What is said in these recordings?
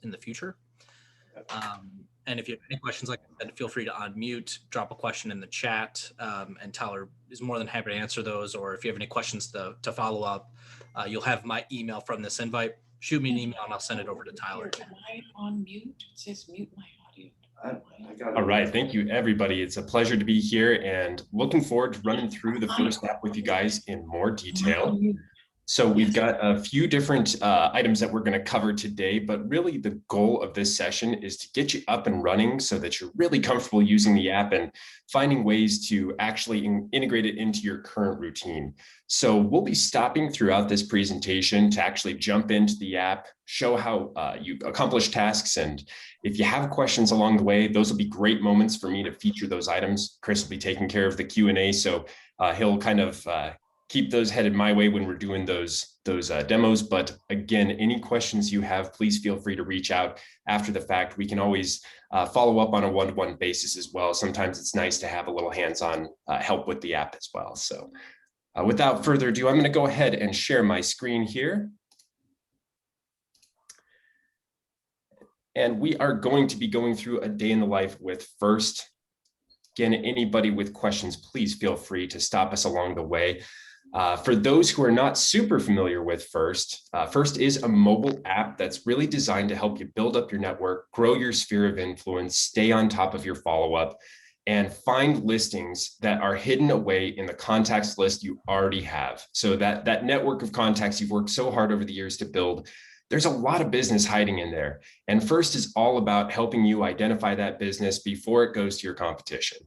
in the future. And if you have any questions, like I said, feel free to unmute, drop a question in the chat, and Tyler is more than happy to answer those. Or if you have any questions to follow up, you'll have my email from this invite. Shoot me an email and I'll send it over to Tyler. Am I on mute? It says mute my audio. All right, thank you, everybody. It's a pleasure to be here and looking forward to running through the first app with you guys in more detail. So we've got a few different items that we're going to cover today, but really the goal of this session is to get you up and running so that you're really comfortable using the app and finding ways to actually integrate it into your current routine. So we'll be stopping throughout this presentation to actually jump into the app, show how you accomplish tasks. And if you have questions along the way, those will be great moments for me to feature those items. Chris will be taking care of the Q&A, so he'll kind of keep those headed my way when we're doing those demos. But again, any questions you have, please feel free to reach out after the fact. We can always follow up on a one-to-one basis as well. Sometimes it's nice to have a little hands-on help with the app as well. So without further ado, I'm going to go ahead and share my screen here. And we are going to be going through a day in the life with First. Again, anybody with questions, please feel free to stop us along the way. For those who are not super familiar with First, First is a mobile app that's really designed to help you build up your network, grow your sphere of influence, stay on top of your follow-up, and find listings that are hidden away in the contacts list you already have. So that network of contacts you've worked so hard over the years to build, there's a lot of business hiding in there. And First is all about helping you identify that business before it goes to your competition.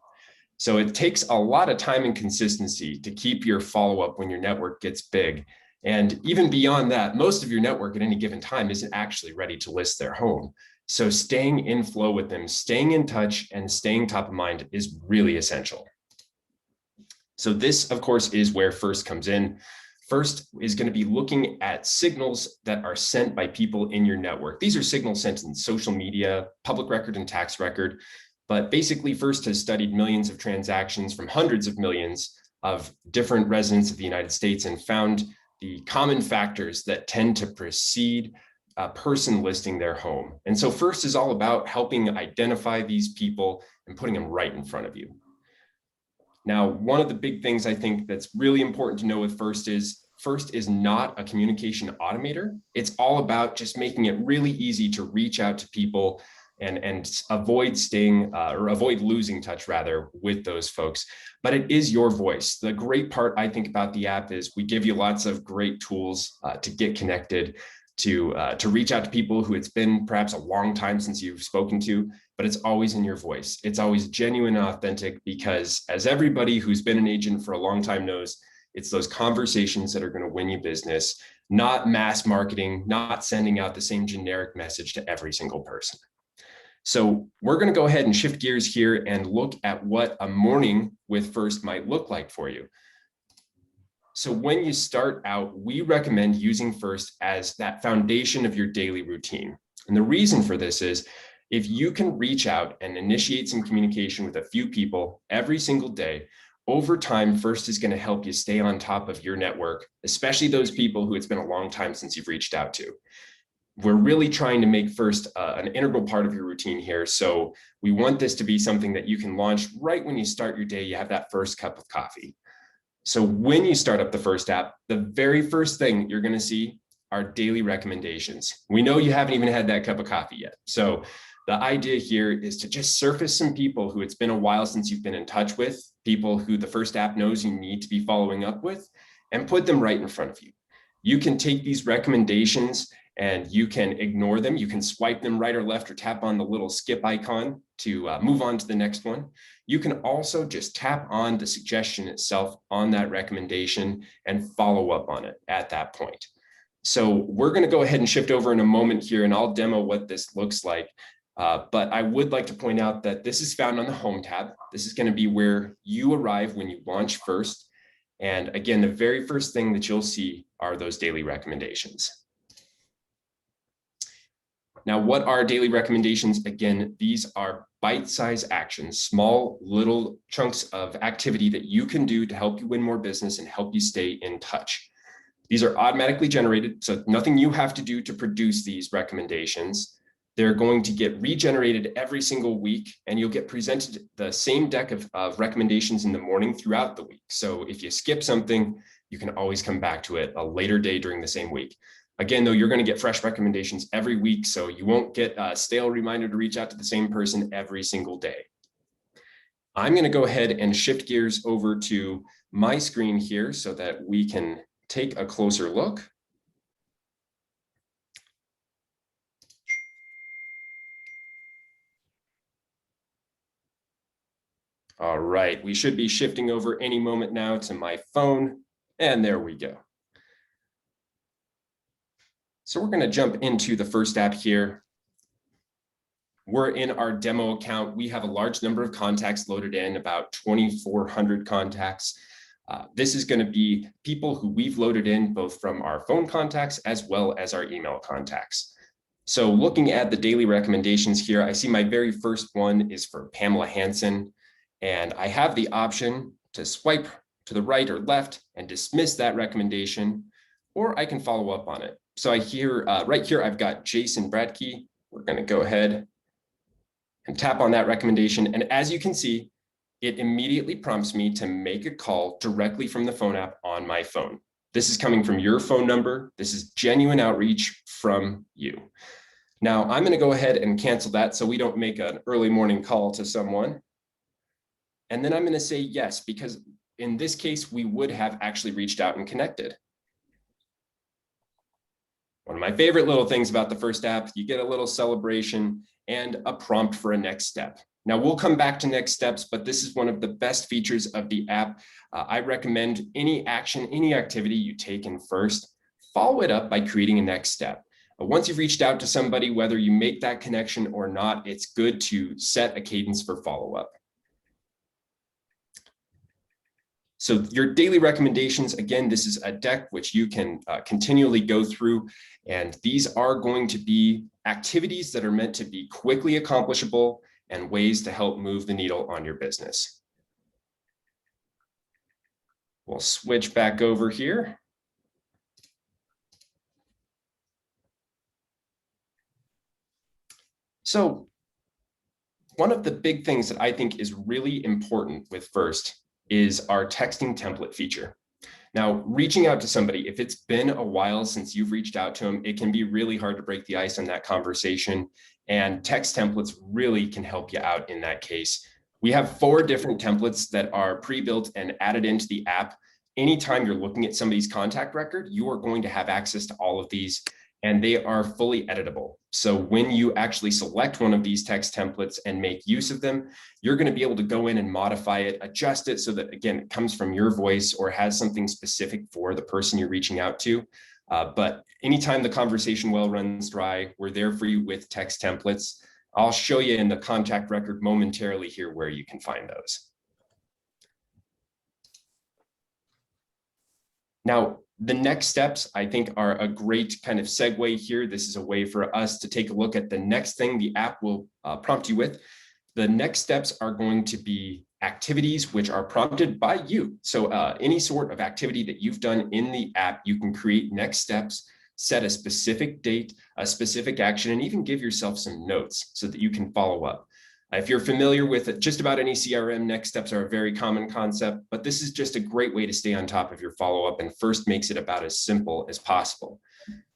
So it takes a lot of time and consistency to keep your follow-up when your network gets big. And even beyond that, most of your network at any given time isn't actually ready to list their home. So staying in flow with them, staying in touch, and staying top of mind is really essential. So this, of course, is where First comes in. First is going to be looking at signals that are sent by people in your network. These are signals sent in social media, public record, and tax record. But basically, First has studied millions of transactions from hundreds of millions of different residents of the United States and found the common factors that tend to precede a person listing their home. And so First is all about helping identify these people and putting them right in front of you. Now, one of the big things I think that's really important to know with First is not a communication automator. It's all about just making it really easy to reach out to people and avoid losing touch rather with those folks. But it is your voice. The great part I think about the app is we give you lots of great tools to get connected, to reach out to people who it's been perhaps a long time since you've spoken to, but it's always in your voice. It's always genuine and authentic, because as everybody who's been an agent for a long time knows, it's those conversations that are going to win you business, not mass marketing, not sending out the same generic message to every single person. So we're going to go ahead and shift gears here and look at what a morning with First might look like for you. So when you start out, we recommend using First as that foundation of your daily routine. And the reason for this is if you can reach out and initiate some communication with a few people every single day, over time, First is going to help you stay on top of your network, especially those people who it's been a long time since you've reached out to. We're really trying to make First an integral part of your routine here. So we want this to be something that you can launch right when you start your day. You have that first cup of coffee. So when you start up the First app, the very first thing you're going to see are daily recommendations. We know you haven't even had that cup of coffee yet. So the idea here is to just surface some people who it's been a while since you've been in touch with, people who the First app knows you need to be following up with, and put them right in front of you. You can take these recommendations and you can ignore them. You can swipe them right or left or tap on the little skip icon to move on to the next one. You can also just tap on the suggestion itself on that recommendation and follow up on it at that point. So we're going to go ahead and shift over in a moment here, and I'll demo what this looks like. But I would like to point out that this is found on the Home tab. This is going to be where you arrive when you launch First. And again, the very first thing that you'll see are those daily recommendations. Now, what are daily recommendations? Again, these are bite-sized actions, small little chunks of activity that you can do to help you win more business and help you stay in touch. These are automatically generated, so nothing you have to do to produce these recommendations. They're going to get regenerated every single week, and you'll get presented the same deck of recommendations in the morning throughout the week. So if you skip something, you can always come back to it a later day during the same week. Again, though, you're going to get fresh recommendations every week, so you won't get a stale reminder to reach out to the same person every single day. I'm going to go ahead and shift gears over to my screen here so that we can take a closer look. All right, we should be shifting over any moment now to my phone, and there we go. So we're going to jump into the first app here. We're in our demo account. We have a large number of contacts loaded in, about 2,400 contacts. This is going to be people who we've loaded in both from our phone contacts as well as our email contacts. So looking at the daily recommendations here, I see my very first one is for Pamela Hansen. And I have the option to swipe to the right or left and dismiss that recommendation, or I can follow up on it. So I hear right here, I've got Jason Bradkey. We're going to go ahead and tap on that recommendation. And as you can see, it immediately prompts me to make a call directly from the phone app on my phone. This is coming from your phone number. This is genuine outreach from you. Now I'm going to go ahead and cancel that so we don't make an early morning call to someone. And then I'm going to say yes, because in this case, we would have actually reached out and connected. One of my favorite little things about the first app, you get a little celebration and a prompt for a next step. Now we'll come back to next steps, but this is one of the best features of the app. I recommend any action, any activity you take in first, follow it up by creating a next step. Once you've reached out to somebody, whether you make that connection or not, it's good to set a cadence for follow-up. So your daily recommendations, again, this is a deck which you can continually go through, and these are going to be activities that are meant to be quickly accomplishable and ways to help move the needle on your business. We'll switch back over here. So one of the big things that I think is really important with First is our texting template feature. Now, reaching out to somebody, if it's been a while since you've reached out to them, it can be really hard to break the ice on that conversation. And text templates really can help you out in that case. We have 4 different templates that are pre-built and added into the app. Anytime you're looking at somebody's contact record, you are going to have access to all of these, and they are fully editable. So when you actually select one of these text templates and make use of them, you're going to be able to go in and modify it, adjust it so that, again, it comes from your voice or has something specific for the person you're reaching out to. But anytime the conversation well runs dry, we're there for you with text templates. I'll show you in the contact record momentarily here where you can find those. Now, the next steps, I think, are a great kind of segue here. This is a way for us to take a look at the next thing the app will prompt you with. The next steps are going to be activities which are prompted by you. So any sort of activity that you've done in the app, you can create next steps, set a specific date, a specific action, and even give yourself some notes so that you can follow up. If you're familiar with just about any CRM, next steps are a very common concept, but this is just a great way to stay on top of your follow-up, and First makes it about as simple as possible.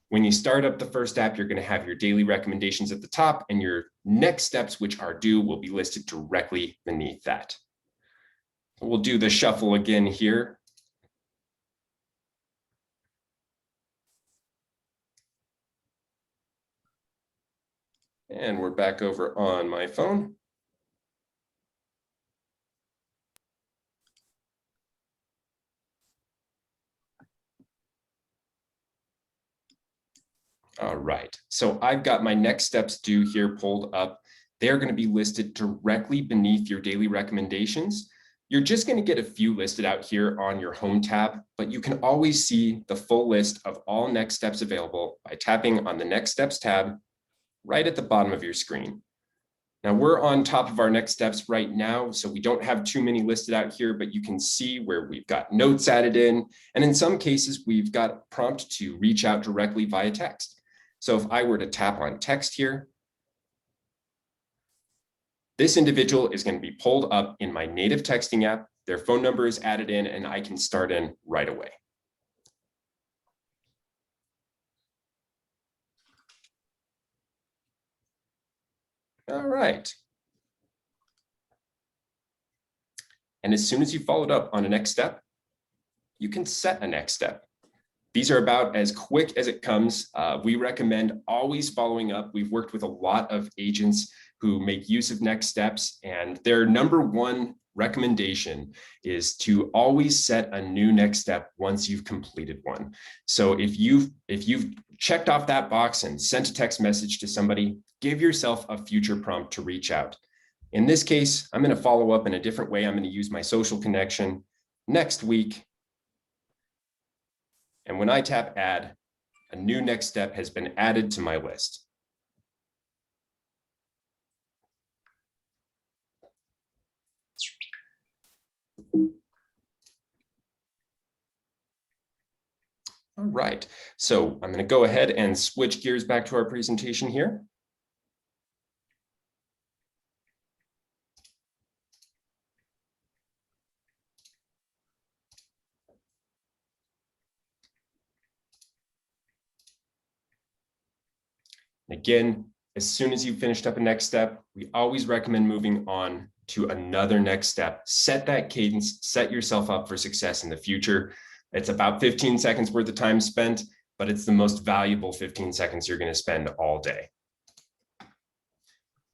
When you start up the First app, you're going to have your daily recommendations at the top, and your next steps, which are due, will be listed directly beneath that. We'll do the shuffle again here. And we're back over on my phone. All right, so I've got my next steps due here pulled up. They're going to be listed directly beneath your daily recommendations. You're just going to get a few listed out here on your home tab, but you can always see the full list of all next steps available by tapping on the next steps tab right at the bottom of your screen. Now we're on top of our next steps right now, so we don't have too many listed out here, but you can see where we've got notes added in. And in some cases, we've got a prompt to reach out directly via text. So if I were to tap on text here, This individual is going to be pulled up in my native texting app. Their phone number is added in, and I can start in right away. All right. And as soon as you followed up on a next step, you can set a next step. These are about as quick as it comes. We recommend always following up. We've worked with a lot of agents who make use of next steps, and their number one recommendation is to always set a new next step once you've completed one. So if you've checked off that box and sent a text message to somebody, give yourself a future prompt to reach out. In this case, I'm going to follow up in a different way. I'm going to use my social connection next week. And when I tap add, a new next step has been added to my list. All right, so I'm going to go ahead and switch gears back to our presentation here. Again, as soon as you've finished up a next step, we always recommend moving on to another next step. Set that cadence, set yourself up for success in the future. It's about 15 seconds worth of time spent, but it's the most valuable 15 seconds you're going to spend all day.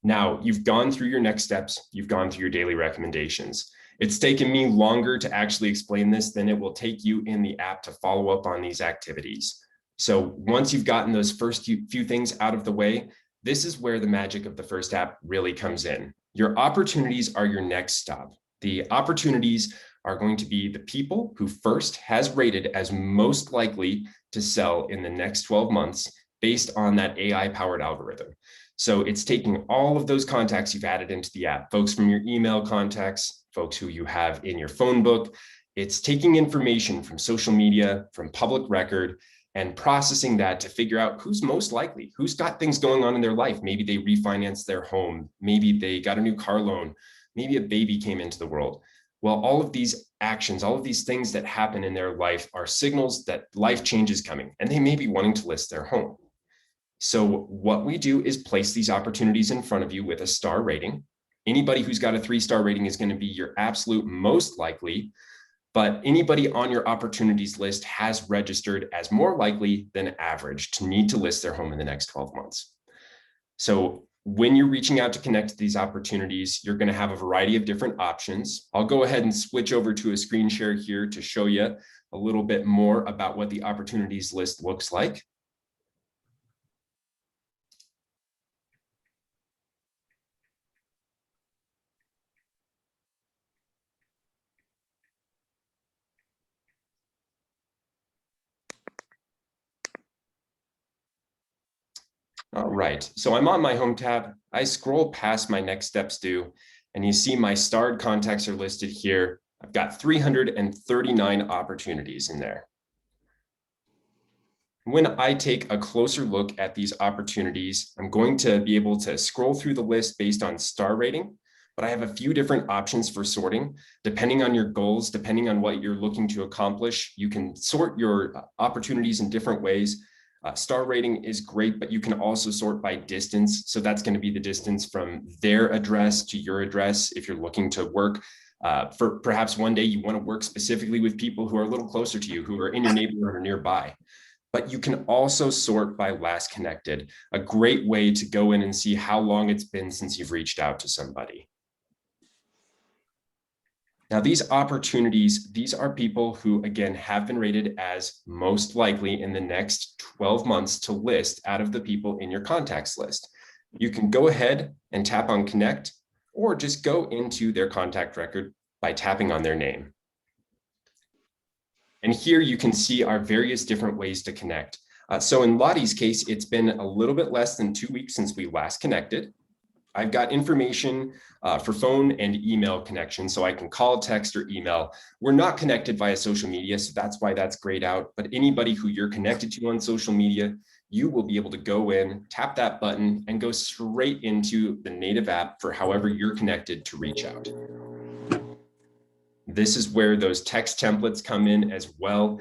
Now, you've gone through your next steps, you've gone through your daily recommendations. It's taken me longer to actually explain this than it will take you in the app to follow up on these activities. So once you've gotten those first few things out of the way, this is where the magic of the first app really comes in. Your opportunities are your next stop. The opportunities are going to be the people who first has rated as most likely to sell in the next 12 months based on that AI-powered algorithm. So it's taking all of those contacts you've added into the app, folks from your email contacts, folks who you have in your phone book. It's taking information from social media, from public record, and processing that to figure out who's most likely, who's got things going on in their life. Maybe they refinanced their home. Maybe they got a new car loan. Maybe a baby came into the world. Well, all of these actions, all of these things that happen in their life are signals that life change is coming, and they may be wanting to list their home. So what we do is place these opportunities in front of you with a star rating. Anybody who's got a 3-star rating is going to be your absolute most likely, but anybody on your opportunities list has registered as more likely than average to need to list their home in the next 12 months. So when you're reaching out to connect to these opportunities, you're going to have a variety of different options. I'll go ahead and switch over to a screen share here to show you a little bit more about what the opportunities list looks like. All right, so I'm on my home tab. I scroll past my next steps due, and you see my starred contacts are listed here. I've got 339 opportunities in there. When I take a closer look at these opportunities, I'm going to be able to scroll through the list based on star rating, but I have a few different options for sorting. Depending on your goals, depending on what you're looking to accomplish, you can sort your opportunities in different ways. Star rating is great, but you can also sort by distance. So that's going to be the distance from their address to your address. If you're looking to work for perhaps one day, you want to work specifically with people who are a little closer to you, who are in your neighborhood or nearby. But you can also sort by last connected, a great way to go in and see how long it's been since you've reached out to somebody. Now, these opportunities, these are people who, again, have been rated as most likely in the next 12 months to list out of the people in your contacts list. You can go ahead and tap on connect, or just go into their contact record by tapping on their name. And here you can see our various different ways to connect. So in Lottie's case, it's been a little bit less than 2 weeks since we last connected. I've got information for phone and email connection, so I can call, text, or email. We're not connected via social media, so that's why that's grayed out. But anybody who you're connected to on social media, you will be able to go in, tap that button, and go straight into the native app for however you're connected to reach out. This is where those text templates come in as well.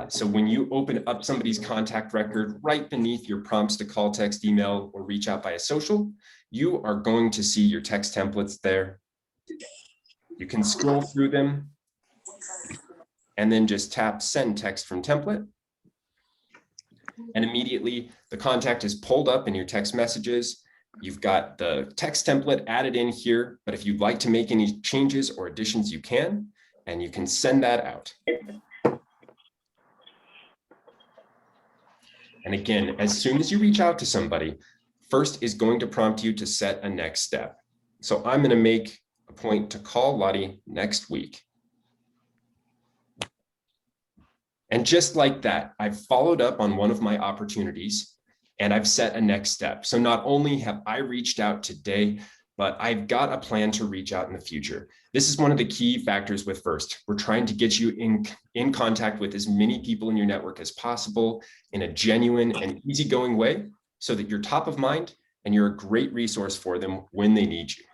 So when you open up somebody's contact record right beneath your prompts to call, text, email, or reach out via social, you are going to see your text templates there. You can scroll through them and then just tap send text from template. And immediately the contact is pulled up in your text messages. You've got the text template added in here, but if you'd like to make any changes or additions, you can, and you can send that out. And again, as soon as you reach out to somebody, first is going to prompt you to set a next step. So I'm going to make a point to call Lottie next week. And just like that, I've followed up on one of my opportunities and I've set a next step. So not only have I reached out today, but I've got a plan to reach out in the future. This is one of the key factors with First. We're trying to get you in contact with as many people in your network as possible in a genuine and easygoing way so that you're top of mind and you're a great resource for them when they need you.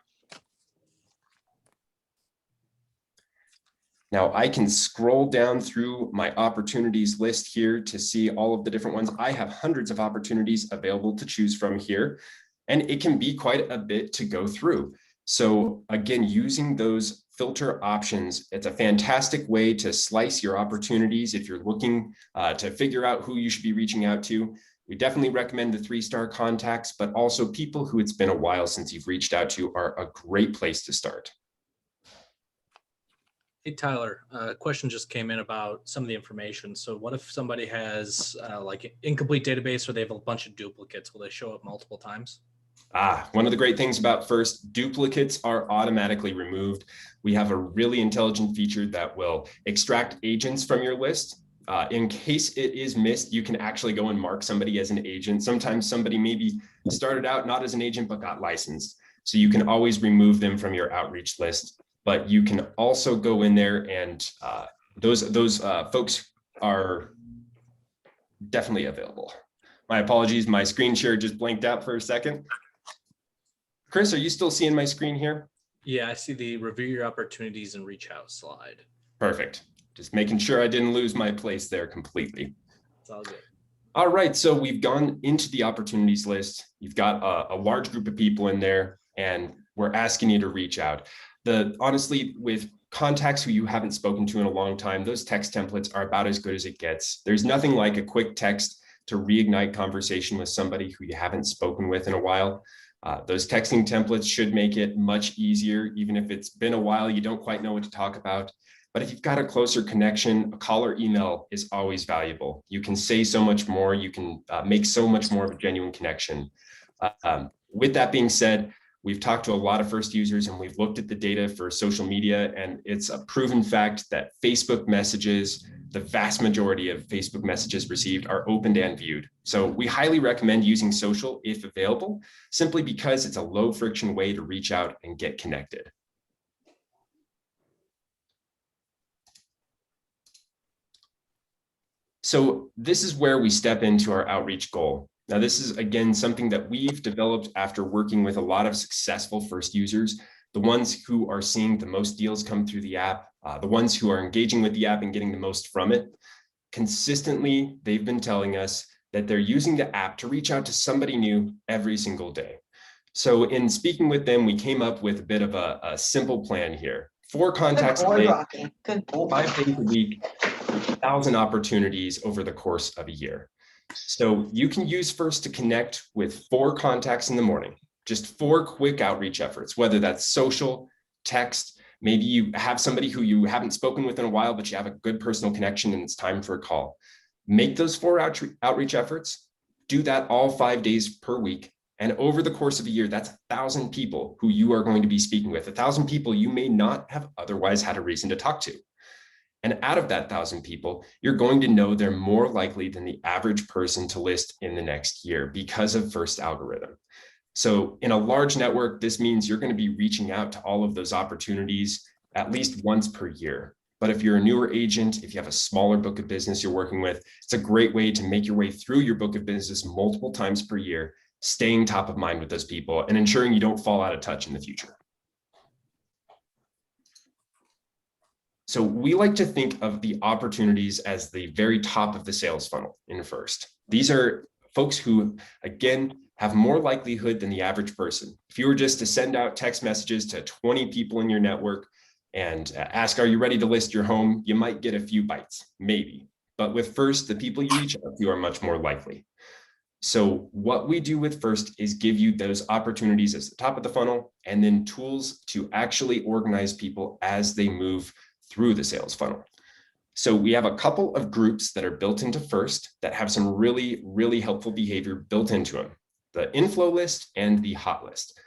Now I can scroll down through my opportunities list here to see all of the different ones. I have hundreds of opportunities available to choose from here, and it can be quite a bit to go through. So again, using those filter options, it's a fantastic way to slice your opportunities if you're looking to figure out who you should be reaching out to. We definitely recommend the 3-star contacts, but also people who it's been a while since you've reached out to are a great place to start. Hey, Tyler, a question just came in about some of the information. So what if somebody has like an incomplete database or they have a bunch of duplicates? Will they show up multiple times? One of the great things about First, duplicates are automatically removed. We have a really intelligent feature that will extract agents from your list. In case it is missed, you can actually go and mark somebody as an agent. Sometimes somebody maybe started out not as an agent, but got licensed. So you can always remove them from your outreach list. But you can also go in there and those folks are definitely available. My apologies, my screen share just blanked out for a second. Chris, are you still seeing my screen here? Yeah, I see the review your opportunities and reach out slide. Perfect. Just making sure I didn't lose my place there completely. It's all good. All right, so we've gone into the opportunities list. You've got a large group of people in there, and we're asking you to reach out. Honestly, with contacts who you haven't spoken to in a long time, those text templates are about as good as it gets. There's nothing like a quick text to reignite conversation with somebody who you haven't spoken with in a while. Those texting templates should make it much easier, even if it's been a while, you don't quite know what to talk about. But if you've got a closer connection, a call or email is always valuable. You can say so much more, you can make so much more of a genuine connection. With that being said, we've talked to a lot of First users and we've looked at the data for social media, and it's a proven fact that Facebook messages, the vast majority of Facebook messages received are opened and viewed. So we highly recommend using social if available, simply because it's a low friction way to reach out and get connected. So this is where we step into our outreach goal. Now, this is, again, something that we've developed after working with a lot of successful First users, the ones who are seeing the most deals come through the app, the ones who are engaging with the app and getting the most from it. Consistently, they've been telling us that they're using the app to reach out to somebody new every single day. So in speaking with them, we came up with a bit of a simple plan here. 4 contacts a day, 5 days a week, 1,000 opportunities over the course of a year. So you can use First to connect with 4 contacts in the morning, just 4 quick outreach efforts, whether that's social, text, maybe you have somebody who you haven't spoken with in a while, but you have a good personal connection and it's time for a call. Make those 4 outreach efforts, do that all 5 days per week. And over the course of a year, that's 1,000 people who you are going to be speaking with, 1,000 people you may not have otherwise had a reason to talk to. And out of that 1,000 people, you're going to know they're more likely than the average person to list in the next year because of First algorithm. So in a large network, this means you're going to be reaching out to all of those opportunities at least once per year. But if you're a newer agent, if you have a smaller book of business you're working with, it's a great way to make your way through your book of business multiple times per year, staying top of mind with those people and ensuring you don't fall out of touch in the future. So we like to think of the opportunities as the very top of the sales funnel in First. These are folks who, again, have more likelihood than the average person. If you were just to send out text messages to 20 people in your network and ask, are you ready to list your home? You might get a few bites, maybe. But with First, the people you reach out to are much more likely. So what we do with First is give you those opportunities as the top of the funnel, and then tools to actually organize people as they move through the sales funnel. So we have a couple of groups that are built into First that have some really, really helpful behavior built into them. The inflow list and the hot list.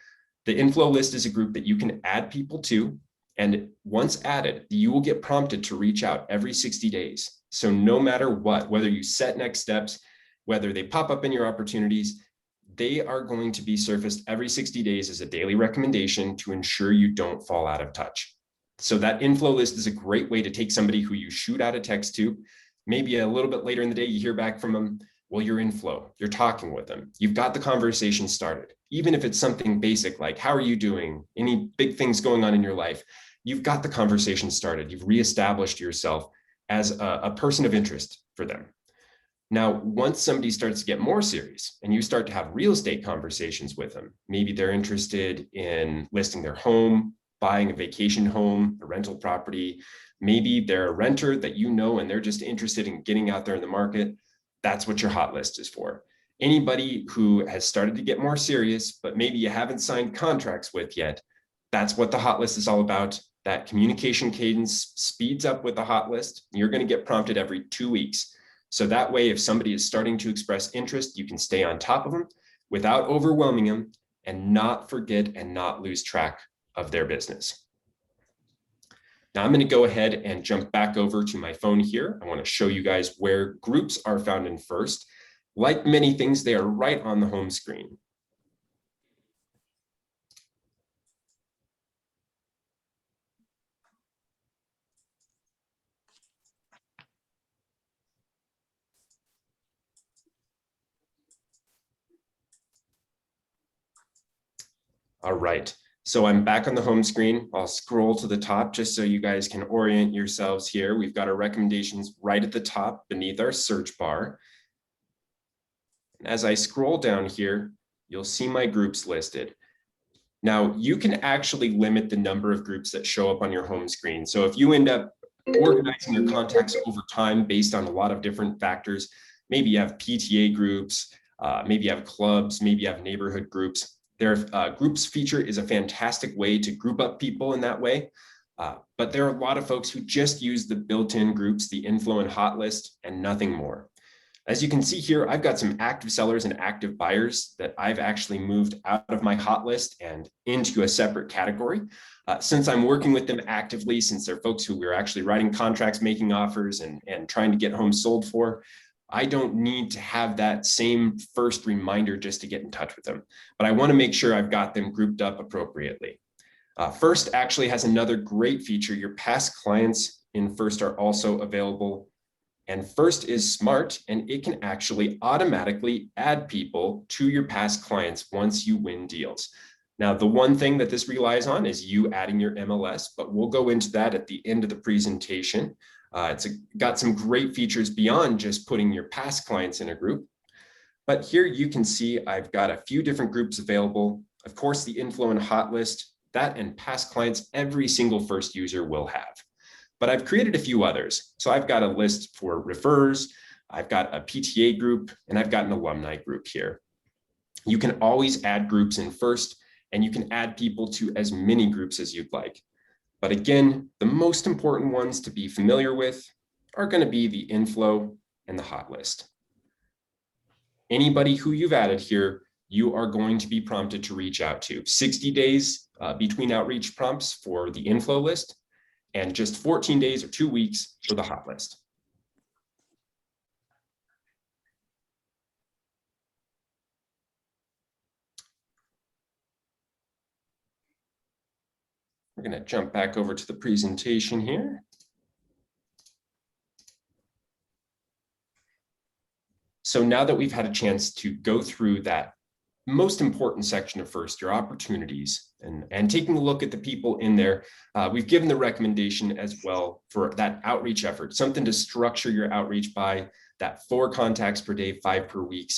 The inflow list is a group that you can add people to, and once added, you will get prompted to reach out every 60 days. So no matter what, whether you set next steps, whether they pop up in your opportunities, they are going to be surfaced every 60 days as a daily recommendation to ensure you don't fall out of touch. So that inflow list is a great way to take somebody who you shoot out a text to. Maybe a little bit later in the day, you hear back from them. Well, you're in flow, you're talking with them. You've got the conversation started. Even if it's something basic like, how are you doing? Any big things going on in your life? You've got the conversation started. You've reestablished yourself as a person of interest for them. Now, once somebody starts to get more serious and you start to have real estate conversations with them, maybe they're interested in listing their home, buying a vacation home, a rental property. Maybe they're a renter that you know, and they're just interested in getting out there in the market. That's what your hot list is for. Anybody who has started to get more serious, but maybe you haven't signed contracts with yet, that's what the hot list is all about. That communication cadence speeds up with the hot list. You're going to get prompted every 2 weeks. So that way, if somebody is starting to express interest, you can stay on top of them without overwhelming them and not forget and not lose track of their business. Now I'm going to go ahead and jump back over to my phone here. I want to show you guys where groups are found in First. Like many things, they are right on the home screen. All right, so I'm back on the home screen. I'll scroll to the top just so you guys can orient yourselves here. We've got our recommendations right at the top beneath our search bar. As I scroll down here, you'll see my groups listed. Now, you can actually limit the number of groups that show up on your home screen. So if you end up organizing your contacts over time based on a lot of different factors, maybe you have PTA groups, maybe you have clubs, maybe you have neighborhood groups. Their groups feature is a fantastic way to group up people in that way. But there are a lot of folks who just use the built-in groups, the inflow and hot list, and nothing more. As you can see here, I've got some active sellers and active buyers that I've actually moved out of my hot list and into a separate category. Since I'm working with them actively, since they're folks who we're actually writing contracts, making offers, and trying to get homes sold for, I don't need to have that same first reminder just to get in touch with them. But I want to make sure I've got them grouped up appropriately. First actually has another great feature. Your past clients in First are also available. And First is smart, and it can actually automatically add people to your past clients once you win deals. Now, the one thing that this relies on is you adding your MLS, but we'll go into that at the end of the presentation. It's got some great features beyond just putting your past clients in a group. But here you can see I've got a few different groups available. Of course, the inflow and hot list, that and past clients, every single First user will have. But I've created a few others. So I've got a list for referrers, I've got a PTA group, and I've got an alumni group here. You can always add groups in First, and you can add people to as many groups as you'd like. But again, the most important ones to be familiar with are going to be the inflow and the hot list. Anybody who you've added here, you are going to be prompted to reach out to. 60 days between outreach prompts for the inflow list, and just 14 days or 2 weeks for the hot list. We're going to jump back over to the presentation here. So now that we've had a chance to go through that most important section of First, your opportunities, and taking a look at the people in there, we've given the recommendation as well for that outreach effort, something to structure your outreach by, that 4 contacts per day, 5 per week.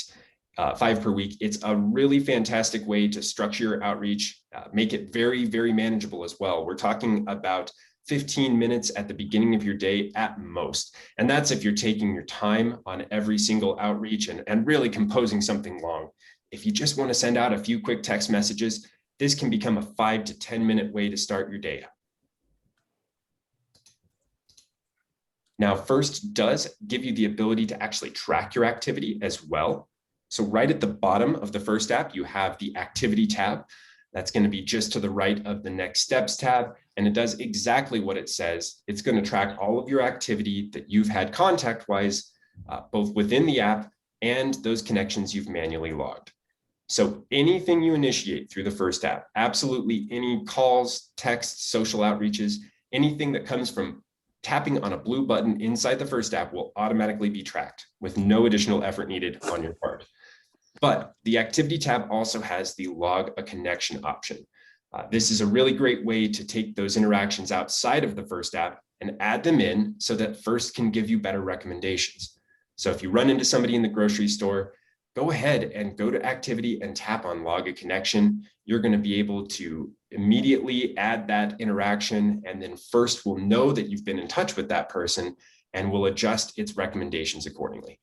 It's a really fantastic way to structure your outreach, make it very, very manageable as well. We're talking about 15 minutes at the beginning of your day at most. And that's if you're taking your time on every single outreach and really composing something long. If you just want to send out a few quick text messages, this can become a 5 to 10 minute way to start your day. Now, First does give you the ability to actually track your activity as well. So right at the bottom of the First app, you have the activity tab. That's going to be just to the right of the next steps tab. And it does exactly what it says. It's going to track all of your activity that you've had contact-wise, both within the app and those connections you've manually logged. So anything you initiate through the First app, absolutely any calls, texts, social outreaches, anything that comes from tapping on a blue button inside the First app will automatically be tracked with no additional effort needed on your part. But the activity tab also has the log a connection option. This is a really great way to take those interactions outside of the First app and add them in so that First can give you better recommendations. So if you run into somebody in the grocery store, go ahead and go to activity and tap on log a connection. You're going to be able to immediately add that interaction, and then First will know that you've been in touch with that person and will adjust its recommendations accordingly.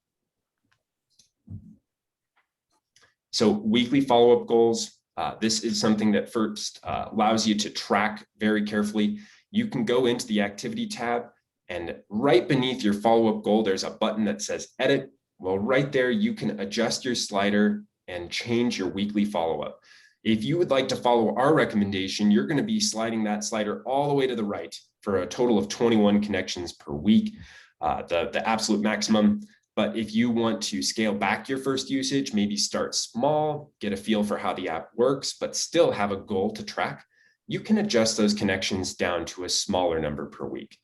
So weekly follow-up goals. This is something that First allows you to track very carefully. You can go into the activity tab, and right beneath your follow-up goal, there's a button that says edit. Well, right there, you can adjust your slider and change your weekly follow-up. If you would like to follow our recommendation, you're going to be sliding that slider all the way to the right for a total of 21 connections per week, the absolute maximum. But if you want to scale back your First usage, maybe start small, get a feel for how the app works, but still have a goal to track, you can adjust those connections down to a smaller number per week.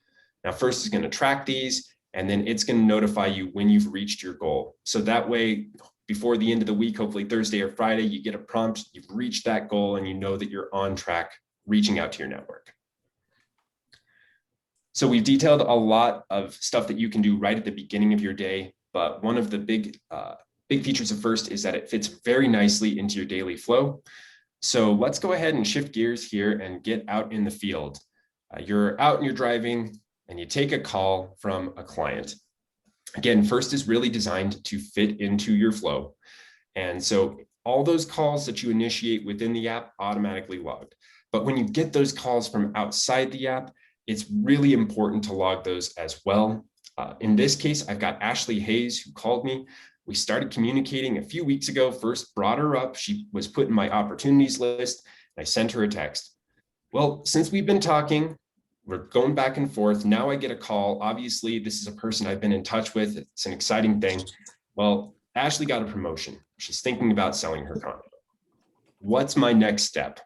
Now, First is going to track these, and then it's going to notify you when you've reached your goal. So that way, before the end of the week, hopefully Thursday or Friday, you get a prompt, you've reached that goal, and you know that you're on track reaching out to your network. So we've detailed a lot of stuff that you can do right at the beginning of your day, but one of the big features of First is that it fits very nicely into your daily flow. So let's go ahead and shift gears here and get out in the field. You're out and you're driving, and you take a call from a client. Again, First is really designed to fit into your flow. And so all those calls that you initiate within the app automatically logged. But when you get those calls from outside the app, it's really important to log those as well. In this case, I've got Ashley Hayes who called me. We started communicating a few weeks ago. First brought her up. She was put in my opportunities list. I sent her a text. Well, since we've been talking, we're going back and forth. Now I get a call. Obviously, this is a person I've been in touch with. It's an exciting thing. Well, Ashley got a promotion. She's thinking about selling her condo. What's my next step?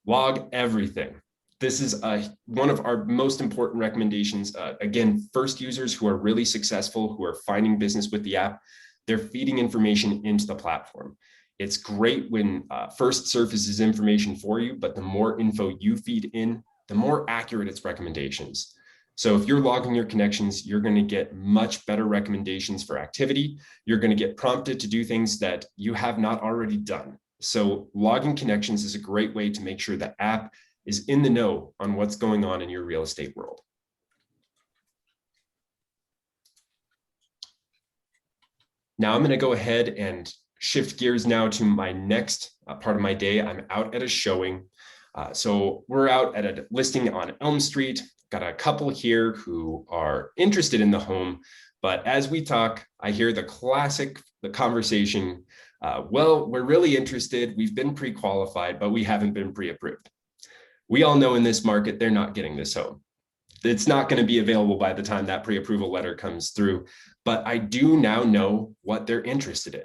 Log everything. This is one of our most important recommendations. Again, First users who are really successful, who are finding business with the app, they're feeding information into the platform. It's great when First surfaces information for you, but the more info you feed in, the more accurate its recommendations. So if you're logging your connections, you're going to get much better recommendations for activity. You're going to get prompted to do things that you have not already done. So logging connections is a great way to make sure the app is in the know on what's going on in your real estate world. Now I'm going to go ahead and shift gears now to my next part of my day. I'm out at a showing. So we're out at a listing on Elm Street. Got a couple here who are interested in the home, but as we talk, I hear the conversation, well, we're really interested. We've been pre-qualified, but we haven't been pre-approved. We all know in this market, they're not getting this home. It's not going to be available by the time that pre-approval letter comes through, but I do now know what they're interested in.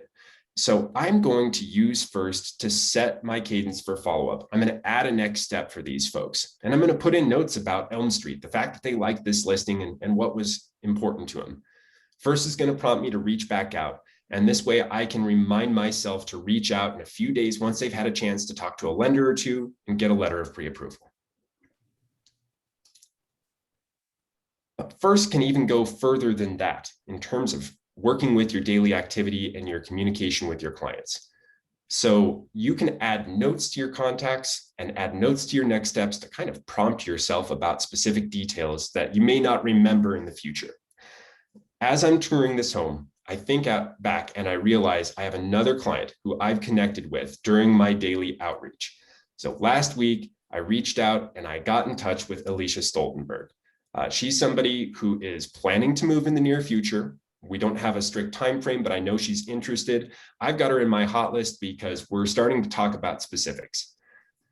So I'm going to use First to set my cadence for follow-up. I'm going to add a next step for these folks. And I'm going to put in notes about Elm Street, the fact that they liked this listing and what was important to them. First is going to prompt me to reach back out. And this way I can remind myself to reach out in a few days once they've had a chance to talk to a lender or two and get a letter of pre-approval. But first can even go further than that in terms of working with your daily activity and your communication with your clients. So you can add notes to your contacts and add notes to your next steps to kind of prompt yourself about specific details that you may not remember in the future. As I'm touring this home, I think back and I realize I have another client who I've connected with during my daily outreach. So last week, I reached out and I got in touch with Alicia Stoltenberg. She's somebody who is planning to move in the near future. We don't have a strict time frame, but I know she's interested. I've got her in my hot list because we're starting to talk about specifics.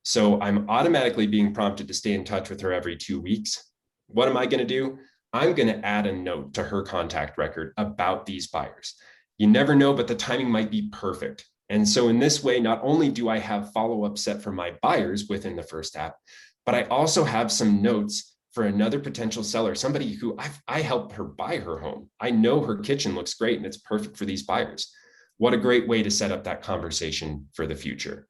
So I'm automatically being prompted to stay in touch with her every 2 weeks. What am I going to do? I'm going to add a note to her contact record about these buyers. You never know, but the timing might be perfect. And so in this way, not only do I have follow-up set for my buyers within the first app, but I also have some notes for another potential seller, somebody who I helped her buy her home. I know her kitchen looks great and it's perfect for these buyers. What a great way to set up that conversation for the future.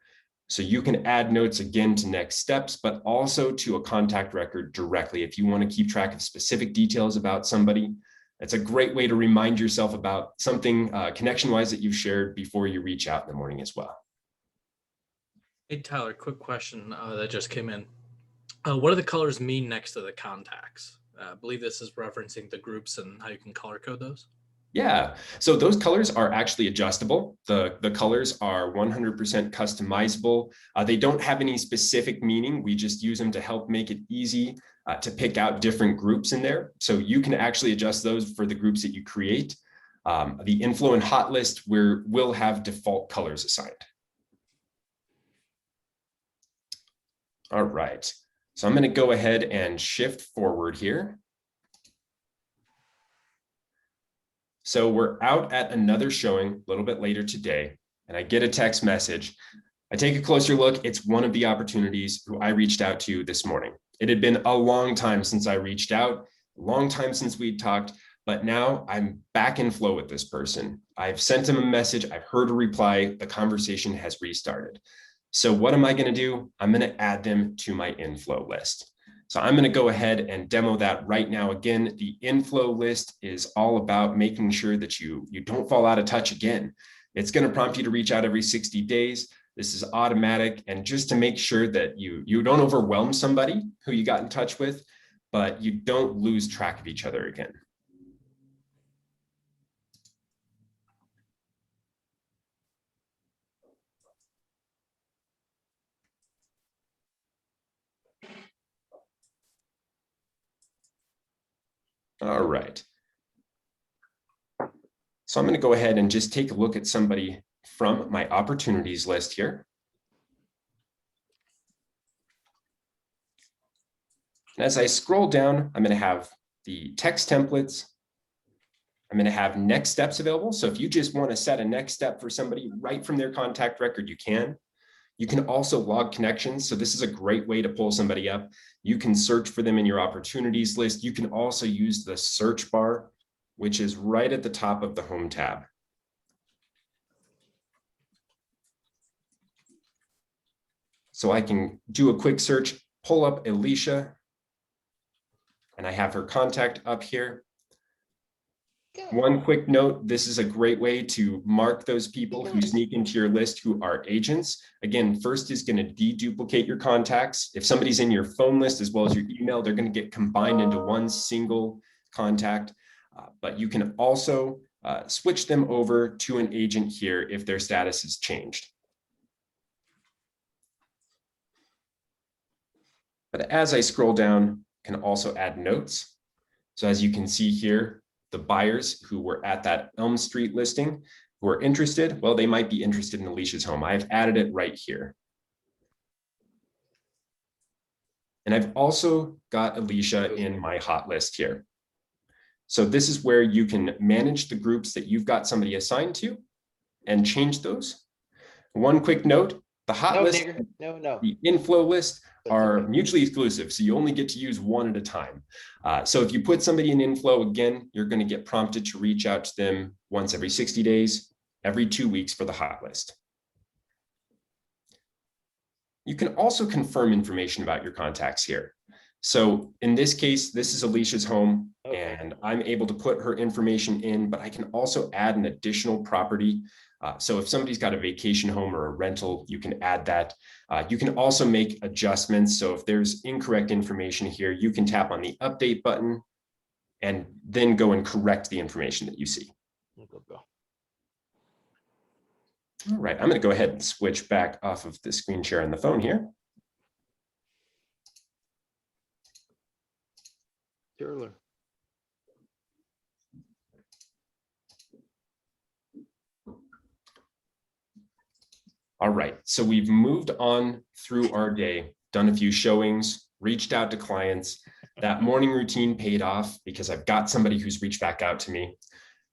So you can add notes again to next steps, but also to a contact record directly. If you want to keep track of specific details about somebody, it's a great way to remind yourself about something connection-wise that you've shared before you reach out in the morning as well. Hey, Tyler, quick question that just came in. What do the colors mean next to the contacts? I believe this is referencing the groups and how you can color code those. Yeah, so those colors are actually adjustable. The colors are 100% customizable. They don't have any specific meaning. We just use them to help make it easy to pick out different groups in there. So you can actually adjust those for the groups that you create. The inflow and hot list will have default colors assigned. All right, so I'm going to go ahead and shift forward here. So we're out at another showing a little bit later today, and I get a text message. I take a closer look. It's one of the opportunities who I reached out to this morning. It had been a long time since I reached out, a long time since we'd talked, but now I'm back in flow with this person. I've sent him a message. I've heard a reply. The conversation has restarted. So what am I going to do? I'm going to add them to my inflow list. So I'm going to go ahead and demo that right now. Again, the inflow list is all about making sure that you don't fall out of touch again. It's going to prompt you to reach out every 60 days. This is automatic. And just to make sure that you don't overwhelm somebody who you got in touch with, but you don't lose track of each other again. All right. So I'm going to go ahead and just take a look at somebody from my opportunities list here. And as I scroll down, I'm going to have the text templates. I'm going to have next steps available. So if you just want to set a next step for somebody right from their contact record, you can. You can also log connections. So this is a great way to pull somebody up. You can search for them in your opportunities list. You can also use the search bar, which is right at the top of the home tab. So I can do a quick search, pull up Alicia, and I have her contact up here. One quick note, this is a great way to mark those people who sneak into your list who are agents. Again, first is going to deduplicate your contacts. If somebody's in your phone list as well as your email, they're going to get combined into one single contact. But you can also switch them over to an agent here if their status has changed. But as I scroll down, I can also add notes. So as you can see here, the buyers who were at that Elm Street listing who are interested, well, they might be interested in Alicia's home. I've added it right here. And I've also got Alicia in my hot list here. So this is where you can manage the groups that you've got somebody assigned to and change those. One quick note, The hot No, list, nigger. No. the inflow list That's are okay. mutually exclusive, so you only get to use one at a time. So if you put somebody in inflow, again, you're going to get prompted to reach out to them once every 60 days, every 2 weeks for the hot list. You can also confirm information about your contacts here. So in this case, this is Alicia's home, Okay. and I'm able to put her information in, but I can also add an additional property. So if somebody's got a vacation home or a rental, you can add that. You can also make adjustments. So if there's incorrect information here, you can tap on the update button and then go and correct the information that you see. Go. All right, I'm going to go ahead and switch back off of the screen share on the phone here. Sure. All right, so we've moved on through our day, done a few showings, reached out to clients. That morning routine paid off because I've got somebody who's reached back out to me.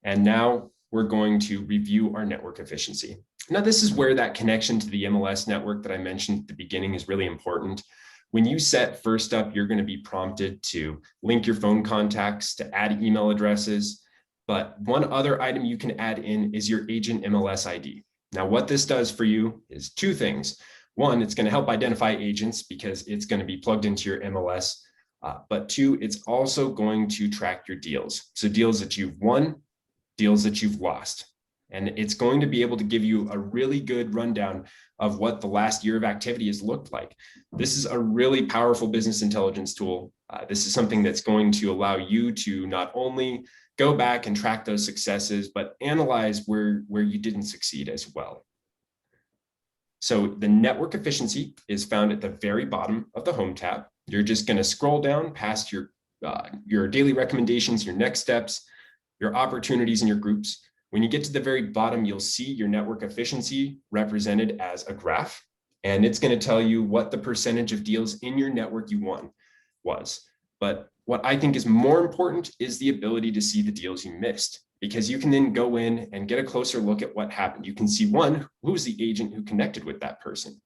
And now we're going to review our network efficiency. Now, this is where that connection to the MLS network that I mentioned at the beginning is really important. When you set first up, you're going to be prompted to link your phone contacts, to add email addresses. But one other item you can add in is your agent MLS ID. Now, what this does for you is two things. One, it's going to help identify agents because it's going to be plugged into your MLS. But two, it's also going to track your deals. So deals that you've won, deals that you've lost. And it's going to be able to give you a really good rundown of what the last year of activity has looked like. This is a really powerful business intelligence tool. This is something that's going to allow you to not only go back and track those successes, but analyze where you didn't succeed as well. So the network efficiency is found at the very bottom of the home tab. You're just going to scroll down past your daily recommendations, your next steps, your opportunities, and your groups. When you get to the very bottom, you'll see your network efficiency represented as a graph, and it's going to tell you what the percentage of deals in your network you won was. But what I think is more important is the ability to see the deals you missed, because you can then go in and get a closer look at what happened. You can see, one, who's the agent who connected with that person.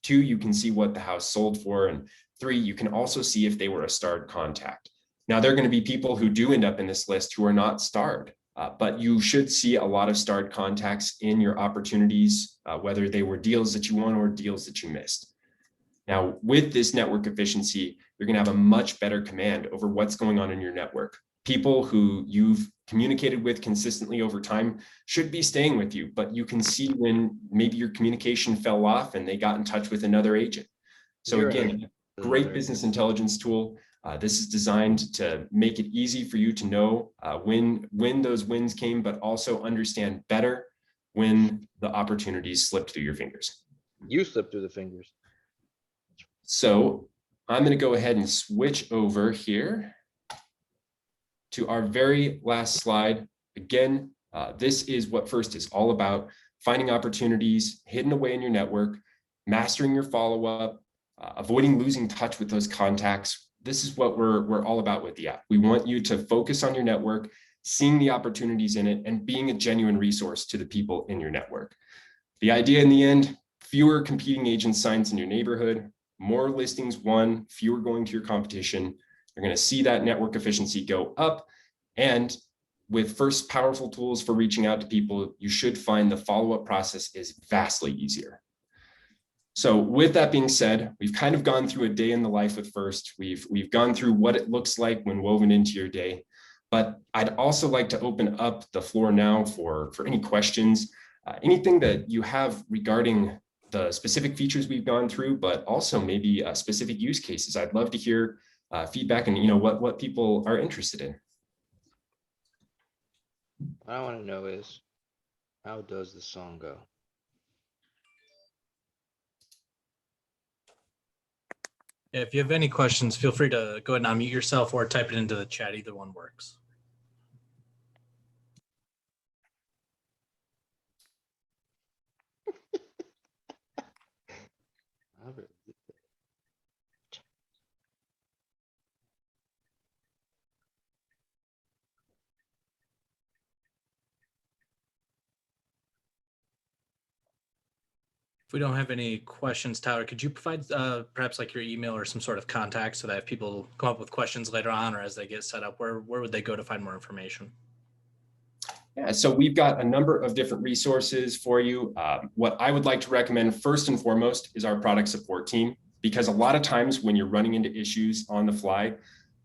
Two, you can see what the house sold for. And three, you can also see if they were a starred contact. Now, there are going to be people who do end up in this list who are not starred. But you should see a lot of starred contacts in your opportunities, whether they were deals that you won or deals that you missed. Now, with this network efficiency, you're going to have a much better command over what's going on in your network. People who you've communicated with consistently over time should be staying with you, but you can see when maybe your communication fell off and they got in touch with another agent. So again, great business intelligence tool. This is designed to make it easy for you to know when those wins came, but also understand better when the opportunities slipped through your fingers. You slipped through the fingers. So I'm going to go ahead and switch over here to our very last slide. Again, this is what FIRST is all about: finding opportunities hidden away in your network, mastering your follow-up, avoiding losing touch with those contacts. This is what we're all about with the app. We want you to focus on your network, seeing the opportunities in it, and being a genuine resource to the people in your network. The idea in the end, fewer competing agent signs in your neighborhood, more listings won, fewer going to your competition. You're going to see that network efficiency go up. And with FIRST powerful tools for reaching out to people, you should find the follow-up process is vastly easier. So with that being said, we've kind of gone through a day in the life with FIRST. We've gone through what it looks like when woven into your day, but I'd also like to open up the floor now for any questions, anything that you have regarding the specific features we've gone through, but also maybe specific use cases. I'd love to hear feedback and what people are interested in. What I want to know is, how does the song go? If you have any questions, feel free to go ahead and unmute yourself or type it into the chat. Either one works. If we don't have any questions, Tyler, could you provide perhaps like your email or some sort of contact so that if people come up with questions later on or as they get set up, where would they go to find more information? Yeah, so we've got a number of different resources for you. What I would like to recommend first and foremost is our product support team, because a lot of times when you're running into issues on the fly,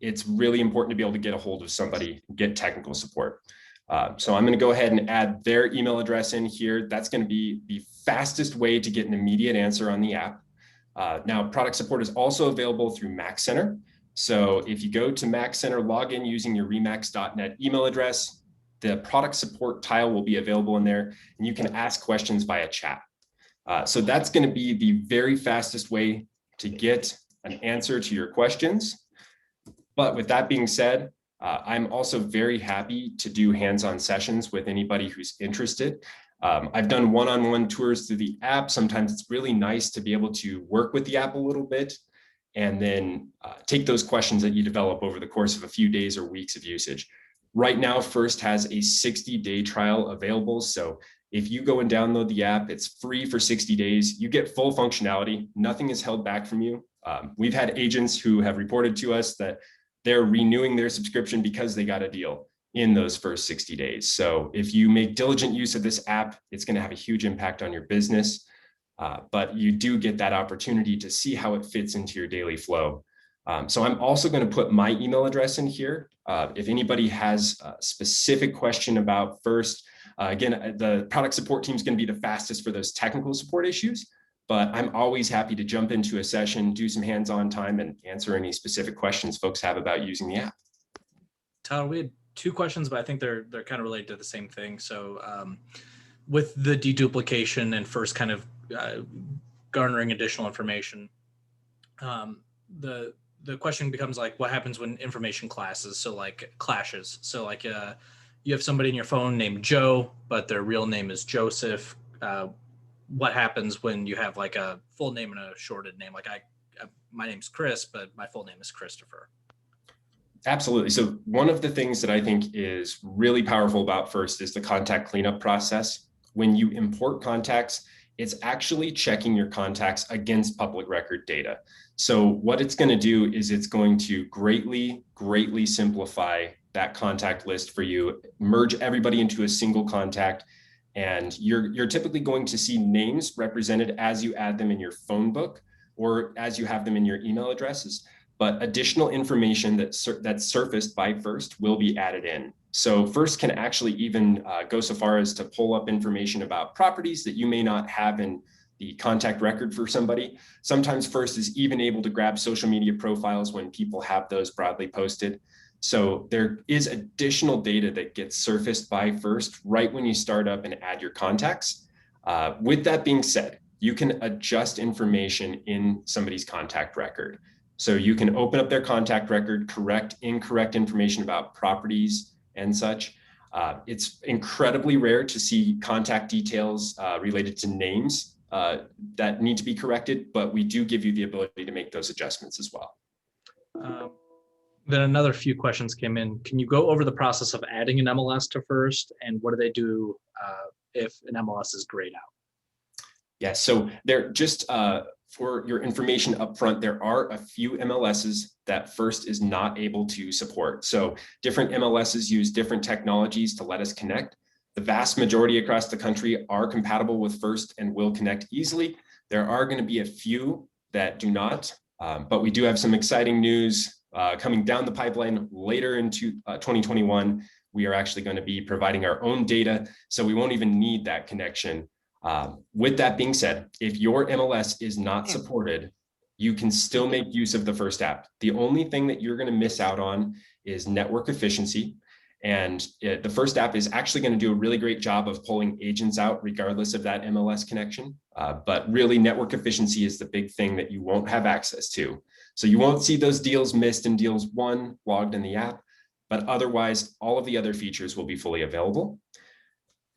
it's really important to be able to get a hold of somebody, get technical support. So I'm going to go ahead and add their email address in here. That's going to be the fastest way to get an immediate answer on the app. Now, product support is also available through Mac Center. So if you go to Mac Center, log in using your remax.net email address, the product support tile will be available in there, and you can ask questions via chat. So that's going to be the very fastest way to get an answer to your questions. But with that being said, I'm also very happy to do hands-on sessions with anybody who's interested. I've done one-on-one tours through the app. Sometimes it's really nice to be able to work with the app a little bit and then take those questions that you develop over the course of a few days or weeks of usage. Right now, First has a 60-day trial available. So if you go and download the app, it's free for 60 days. You get full functionality. Nothing is held back from you. We've had agents who have reported to us that they're renewing their subscription because they got a deal in those first 60 days. So if you make diligent use of this app, it's going to have a huge impact on your business. But you do get that opportunity to see how it fits into your daily flow. So I'm also going to put my email address in here. If anybody has a specific question about First, again, the product support team is going to be the fastest for those technical support issues, but I'm always happy to jump into a session, do some hands-on time, and answer any specific questions folks have about using the app. Tyler, we had two questions, but I think they're kind of related to the same thing. So with the deduplication and First kind of garnering additional information, the question becomes like, what happens when information clashes? So like clashes. So like you have somebody in your phone named Joe, but their real name is Joseph. What happens when you have like a full name and a shorted name? Like my name's Chris, but my full name is Christopher. Absolutely. So one of the things that I think is really powerful about First is the contact cleanup process. When you import contacts, it's actually checking your contacts against public record data. So what it's going to do is it's going to greatly simplify that contact list for you, merge everybody into a single contact, and you're typically going to see names represented as you add them in your phone book or as you have them in your email addresses. But additional information that's surfaced by First will be added in. So First can actually even go so far as to pull up information about properties that you may not have in the contact record for somebody. Sometimes First is even able to grab social media profiles when people have those broadly posted. So there is additional data that gets surfaced by First right when you start up and add your contacts. With that being said, you can adjust information in somebody's contact record. So you can open up their contact record, correct incorrect information about properties and such. It's incredibly rare to see contact details related to names that need to be corrected, but we do give you the ability to make those adjustments as well. Then another few questions came in. Can you go over the process of adding an MLS to First, and what do they do if an MLS is grayed out? Yeah, so they're just for your information up front, there are a few MLSs that First is not able to support. So different MLSs use different technologies to let us connect. The vast majority across the country are compatible with First and will connect easily. There are going to be a few that do not, but we do have some exciting news coming down the pipeline later into 2021. We are actually going to be providing our own data, so we won't even need that connection. With that being said, if your MLS is not supported, you can still make use of the First app. The only thing that you're going to miss out on is network efficiency. And the First app is actually going to do a really great job of pulling agents out regardless of that MLS connection. But really, network efficiency is the big thing that you won't have access to. So you won't see those deals missed and deals won logged in the app, but otherwise, all of the other features will be fully available.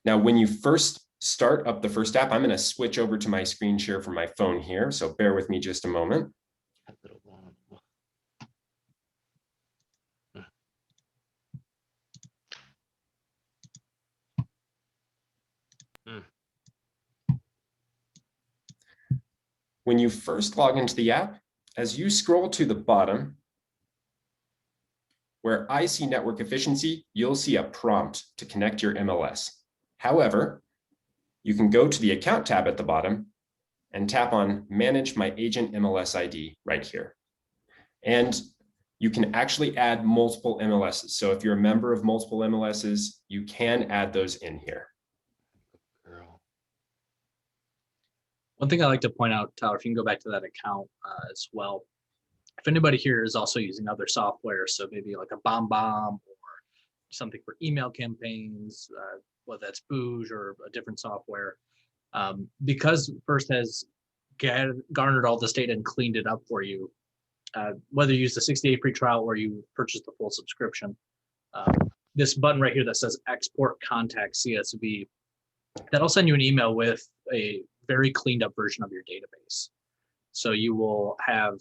Now, when you first start up the First app, I'm going to switch over to my screen share from my phone here. So bear with me just a moment. When you first log into the app, as you scroll to the bottom, where I see network efficiency, you'll see a prompt to connect your MLS. However, you can go to the account tab at the bottom and tap on Manage My Agent MLS ID right here. And you can actually add multiple MLSs. So if you're a member of multiple MLSs, you can add those in here. Girl. One thing I like to point out, Tyler, if you can go back to that account as well. If anybody here is also using other software, so maybe like a BombBomb or something for email campaigns, whether that's Booge or a different software, because First has garnered all this data and cleaned it up for you, whether you use the 60-day free trial or you purchase the full subscription, this button right here that says Export Contact CSV, that'll send you an email with a very cleaned up version of your database. So you will have,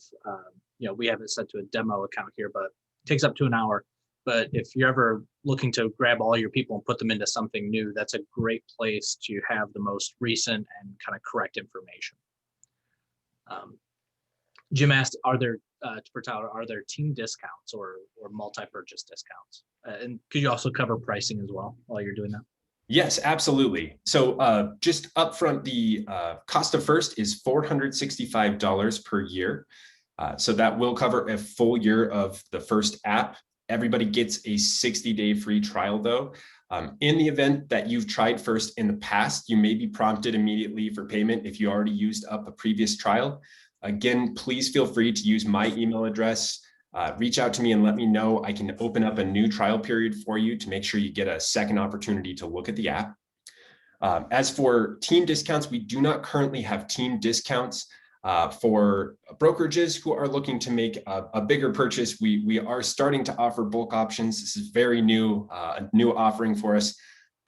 we have it set to a demo account here, but it takes up to an hour. But if you're ever looking to grab all your people and put them into something new, that's a great place to have the most recent and kind of correct information. Jim asked, for Tyler, are there team discounts or multi-purchase discounts? And could you also cover pricing as well while you're doing that? Yes, absolutely. So just upfront, the cost of First is $465 per year. So that will cover a full year of the First app. Everybody gets a 60-day free trial though. In the event that you've tried First in the past, you may be prompted immediately for payment if you already used up a previous trial. Again, please feel free to use my email address. Reach out to me and let me know. I can open up a new trial period for you to make sure you get a second opportunity to look at the app. As for team discounts, we do not currently have team discounts for brokerages who are looking to make a bigger purchase. We are starting to offer bulk options. This is very new, a new offering for us,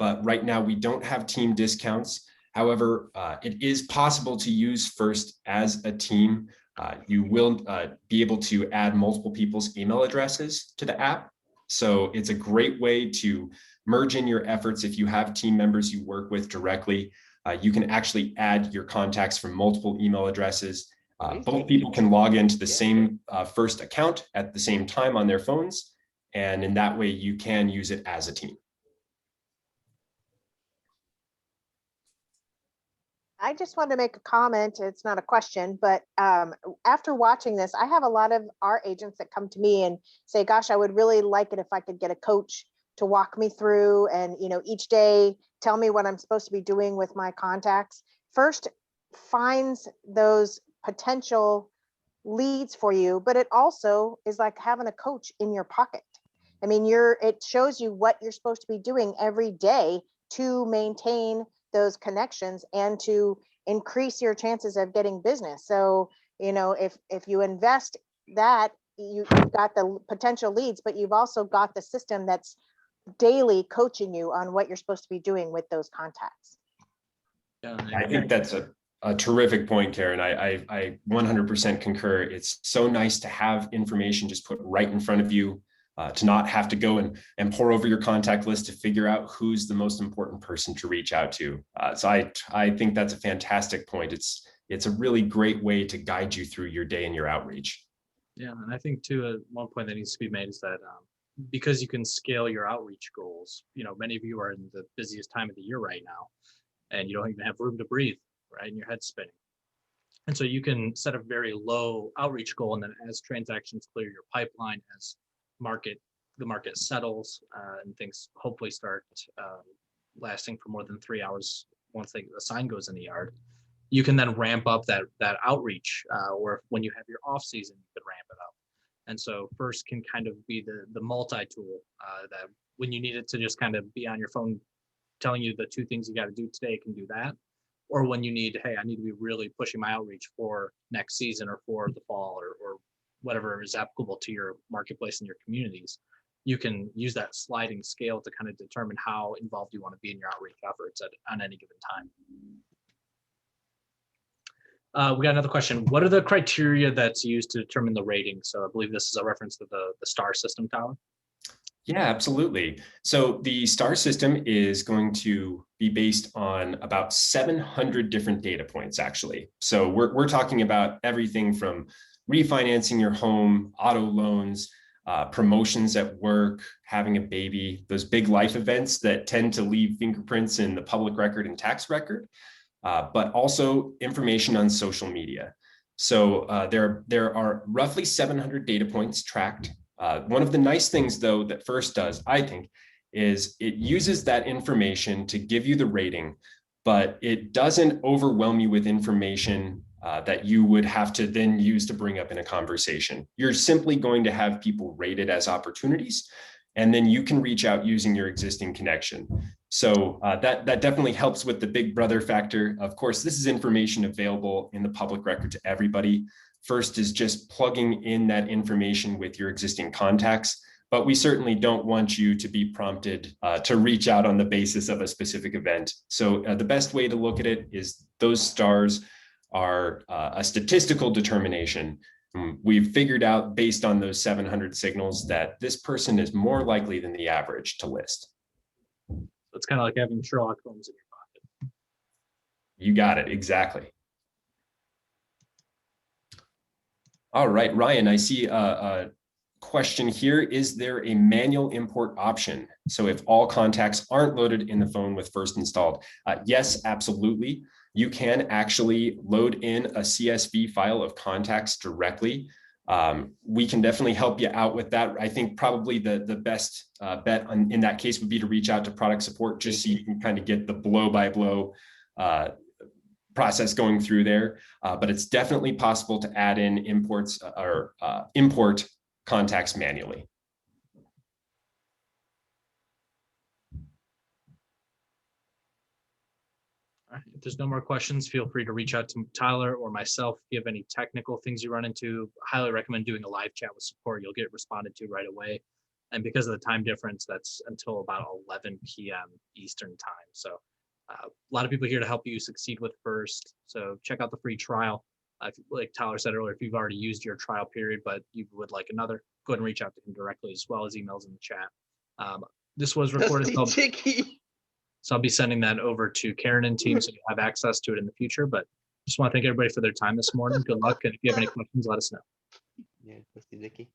but right now we don't have team discounts. However, it is possible to use First as a team. You will be able to add multiple people's email addresses to the app. So it's a great way to merge in your efforts. If you have team members you work with directly, you can actually add your contacts from multiple email addresses. Both people can log into the same First account at the same time on their phones. And in that way, you can use it as a team. I just wanted to make a comment. It's not a question, but after watching this, I have a lot of our agents that come to me and say, gosh, I would really like it if I could get a coach to walk me through and, each day tell me what I'm supposed to be doing with my contacts. First finds those potential leads for you, but it also is like having a coach in your pocket. I mean, it shows you what you're supposed to be doing every day to maintain those connections and to increase your chances of getting business. So, if you invest that, you've got the potential leads, but you've also got the system that's daily coaching you on what you're supposed to be doing with those contacts. Yeah, I think that's a terrific point, Karen. I 100% concur. It's so nice to have information just put right in front of you, to not have to go and pour over your contact list to figure out who's the most important person to reach out to. So I think that's a fantastic point. It's a really great way to guide you through your day and your outreach. Yeah, and I think too, one point that needs to be made is that because you can scale your outreach goals, many of you are in the busiest time of the year right now, and you don't even have room to breathe, right? And your head's spinning. And so you can set a very low outreach goal, and then as transactions clear your pipeline, as the market settles, and things hopefully start lasting for more than 3 hours once the sign goes in the yard, you can then ramp up that outreach, or when you have your off season, you could ramp it up. And so First can kind of be the multi-tool that when you need it to just kind of be on your phone telling you the 2 things you got to do today, it can do that. Or when you need, hey, I need to be really pushing my outreach for next season or for the fall or whatever is applicable to your marketplace and your communities, you can use that sliding scale to kind of determine how involved you want to be in your outreach efforts on any given time. We got another question. What are the criteria that's used to determine the rating? So I believe this is a reference to the STAR system, Tyler. Yeah, absolutely. So the STAR system is going to be based on about 700 different data points, actually. So we're talking about everything from refinancing your home, auto loans, promotions at work, having a baby, those big life events that tend to leave fingerprints in the public record and tax record, but also information on social media. So there are roughly 700 data points tracked. One of the nice things, though, that FIRST does, I think, is it uses that information to give you the rating, but it doesn't overwhelm you with information that you would have to then use to bring up in a conversation. You're simply going to have people rated as opportunities, and then you can reach out using your existing connection. So that definitely helps with the big brother factor. Of course, this is information available in the public record to everybody. FIRST is just plugging in that information with your existing contacts, but we certainly don't want you to be prompted to reach out on the basis of a specific event. So the best way to look at it is those stars are a statistical determination. We've figured out based on those 700 signals that this person is more likely than the average to list. It's kind of like having Sherlock Holmes in your pocket. You got it, exactly. All right, Ryan, I see a question here. Is there a manual import option? So if all contacts aren't loaded in the phone with FIRST installed? Yes, absolutely. You can actually load in a CSV file of contacts directly. We can definitely help you out with that. I think probably the best bet in that case would be to reach out to product support, just so you can kind of get the blow-by-blow process going through there. But it's definitely possible to add in imports or import contacts manually. All right. If there's no more questions, feel free to reach out to Tyler or myself. If you have any technical things you run into, I highly recommend doing a live chat with support. You'll get responded to right away. And because of the time difference, that's until about 11 p.m. Eastern time. So a lot of people here to help you succeed with FIRST. So check out the free trial. Like Tyler said earlier, if you've already used your trial period, but you would like another, go ahead and reach out to him directly, as well as emails in the chat. This was recorded. So I'll be sending that over to Karen and team so you have access to it in the future. But just want to thank everybody for their time this morning. Good luck. And if you have any questions, let us know. Yeah, Trustee Dickey.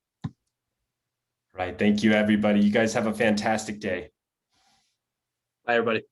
Right. Thank you, everybody. You guys have a fantastic day. Bye, everybody.